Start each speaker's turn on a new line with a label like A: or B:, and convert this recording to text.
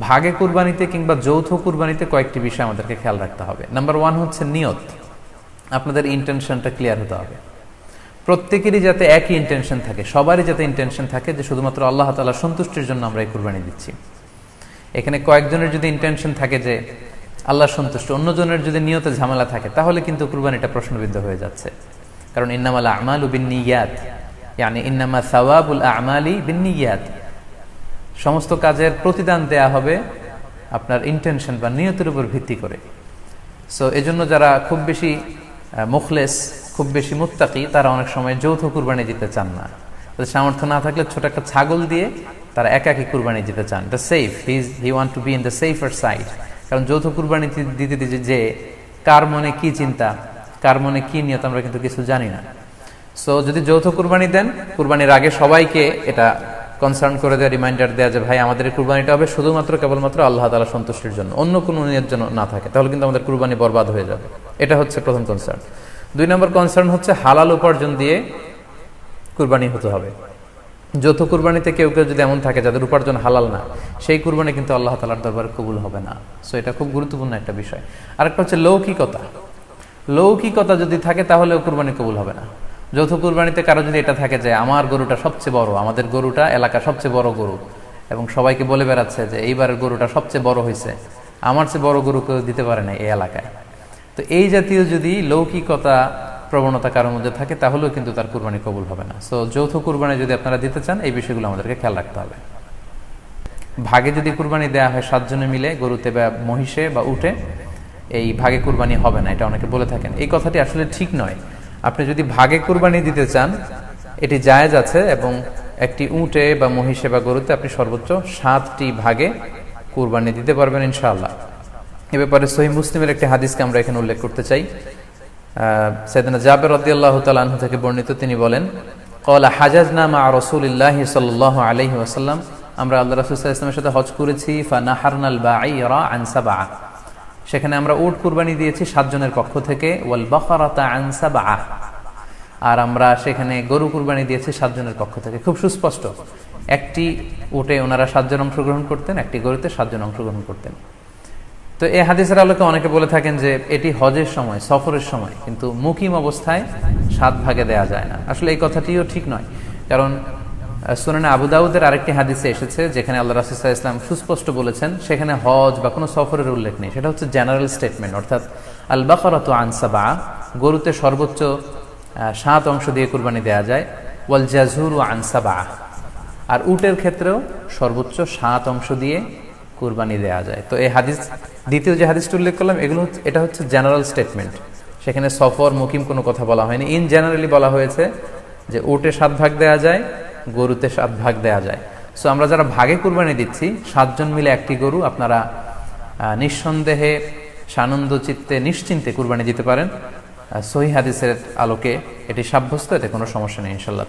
A: ভাগে কুরবানিতে কিংবা যৌথ কুরবানিতে কয়েকটি বিষয় আমাদেরকে খেয়াল রাখতে হবে। নাম্বার 1 হচ্ছে নিয়ত। আপনাদের ইন্টেনশনটা ক্লিয়ার হতে হবে। প্রত্যেকেরই যাতে একই ইন্টেনশন থাকে, সবারই যাতে ইন্টেনশন থাকে যে শুধুমাত্র আল্লাহ তাআলার সন্তুষ্টির জন্য আমরা এই কুরবানি দিচ্ছি। এখানে কয়েকজনের যদি ইন্টেনশন থাকে যে আল্লাহর সন্তুষ্ট, অন্যজনের যদি নিয়তে ঝামেলা থাকে, তাহলে কিন্তু কুরবানিটা প্রশ্নবিদ্ধ হয়ে যাচ্ছে। কারণ ইন্নামাল আমালু বিন্নিয়াত, ইয়ানি ইন্নামা সাওয়াবুল আমালি বিন্নিয়াত, সমস্ত কাজের প্রতিদান দেয়া হবে আপনার ইন্টেনশন বা নিয়তের উপর ভিত্তি করে। সো এজন্য যারা খুব বেশি মুখলেস, খুব বেশি মুত্তাকি, তারা অনেক সময় যৌথ কুরবানি দিতে চান না। তাদের সামর্থ্য না থাকলে ছোট একটা ছাগল দিয়ে তারা একাকি কুরবানি দিতে চান। The safe, he want to be in the safer side. কারণ যৌথ কুরবানি দিতে দিতে যে কার মনে কি চিন্তা, কার মনে কি নিয়ত, আমরা কিন্তু কিছু জানি না। সো যদি যৌথ কুরবানি দেন, কুরবানির আগে সবাইকে এটা কনসার্ন করে দেওয়া, রিমাইন্ডার দেওয়া যে ভাই আমাদের এই কুরবানিটা হবে শুধুমাত্র কেবলমাত্র আল্লাহ তাআলা সন্তুষ্টির জন্য, অন্য কোনো নিয়ত যেন না থাকে, তাহলে কিন্তু আমাদের কুরবানি বরবাদ হয়ে যাবে। এটা হচ্ছে প্রথম কনসার্ন। 2 নম্বর কনসার্ন হচ্ছে হালাল উপার্জন দিয়ে কুরবানি হতে হবে। যৌথ কুরবানিতে কেউ কেউ যদি এমন থাকে যাদের উপার্জন হালাল না, সেই কুরবানি কিন্তু আল্লাহ তাআলার দরবারে কবুল হবে না। সো এটা খুব গুরুত্বপূর্ণ একটা বিষয়। আরেকটা হচ্ছে লৌকিকতা। লৌকিকতা যদি থাকে তাহলেও কুরবানি কবুল হবে না। যৌথ কুরবানিতে কারো যদি এটা থাকে যে আমার গরুটা সবচেয়ে বড়, আমাদের গরুটা এলাকার সবচেয়ে বড় গরু, এবং সবাইকে বলে বেড়াচ্ছে যে এইবারের গরুটা সবচেয়ে বড় হয়েছে, আমার চেয়ে বড় গরু কেউ দিতে পারে না এই এলাকায়, তো এই জাতীয় যদি লৌকিকতা প্রবণতা কারোর মধ্যে থাকে, তাহলেও কিন্তু তার কুরবানি কবুল হবে না। সো যৌথ কুরবানি যদি আপনারা দিতে চান, এই বিষয়গুলো আমাদেরকে খেয়াল রাখতে হবে। ভাগে যদি কুরবানি দেওয়া হয় 7 জনে মিলে, গরুতে বা মহিষে বা উটে, এই ভাগে কুরবানি হবে না, এটা অনেকে বলে থাকেন। এই কথাটি আসলে ঠিক নয়। আপনি যদি ভাগে কুরবানি দিতে চান, এটি জায়েজ আছে, এবং একটি উটে বা মহিষে বা গরুতে আপনি সর্বোচ্চ 7টি ভাগে কুরবানি দিতে পারবেন ইনশাআল্লাহ। এ ব্যাপারে সহিহ মুসলিমের একটি হাদিসকে আমরা এখানে উল্লেখ করতে চাই। সাইয়েদনা জাবের রাদিয়াল্লাহু তাআলা আনহু থেকে বর্ণিত, তিনি বলেন, ক্বালা হাজাজনা মা রাসূলিল্লাহি সাল্লাল্লাহু আলাইহি ওয়াসাল্লাম, আমরা আল্লাহর রাসূল সাল্লাল্লাহু আলাইহি ওয়াসাল্লামের সাথে হজ করেছি। ফানাহারনাল বাঈরা আন সাবআ, সেখানে আমরা উট কুরবানি দিয়েছি 7 জনের পক্ষ থেকে। ওয়াল বাকারাতা আন সাবআ, আর আমরা সেখানে গরু কুরবানি দিয়েছি 7 জনের পক্ষ থেকে। খুব সুস্পষ্ট, একটি উটে ওনারা 7 জন অংশগ্রহণ করতেন, একটি গরুতে 7 জন অংশগ্রহণ করতেন। তো এই হাদিসের আলোকে অনেকে বলে থাকেন যে এটি হজের সময়, সফরের সময়, কিন্তু মুকিম অবস্থায় 7 ভাগে দেয়া যায় না। আসলে এই কথাটিও ঠিক নয়, কারণ সুনানে আবু দাউদের আরেকটি হাদিসে এসেছে যেখানে আল্লাহ রাসূল সাল্লাল্লাহু আলাইহি ওয়াসাল্লাম সুস্পষ্ট বলেছেন, সেখানে হজ বা কোনো সফরের উল্লেখ নেই। সেটা হচ্ছে জেনারেল স্টেটমেন্ট, অর্থাৎ আল বাকারাতু আন সাবআ, গরুতে সর্বোচ্চ 7 অংশ দিয়ে কুরবানি দেয়া যায়। ওয়াল জাযুরু আন সাবআ, আর উটের ক্ষেত্রেও সর্বোচ্চ 7 অংশ দিয়ে কুরবানি দেয়া যায়। তো এই হাদিস, দ্বিতীয় যে হাদিসটি উল্লেখ করলাম, এটা হচ্ছে জেনারেল স্টেটমেন্ট। সেখানে সফর মুকিম কোনো কথা বলা হয়নি। ইন জেনারেলি বলা হয়েছে যে উটে 7 ভাগ দেয়া যায়, গরুতে 7 ভাগ দেয়া যায়। সো আমরা যারা ভাগে কুরবানি দিচ্ছি, 7 জন মিলে একটি গরু, আপনারা নিঃসন্দেহে সানন্দ চিত্তে নিশ্চিন্তে কুরবানি দিতে পারেন। সহিহ হাদিসের আলোকে এটি সাব্যস্ত, এতে কোনো সমস্যা নেই ইনশাআল্লাহ।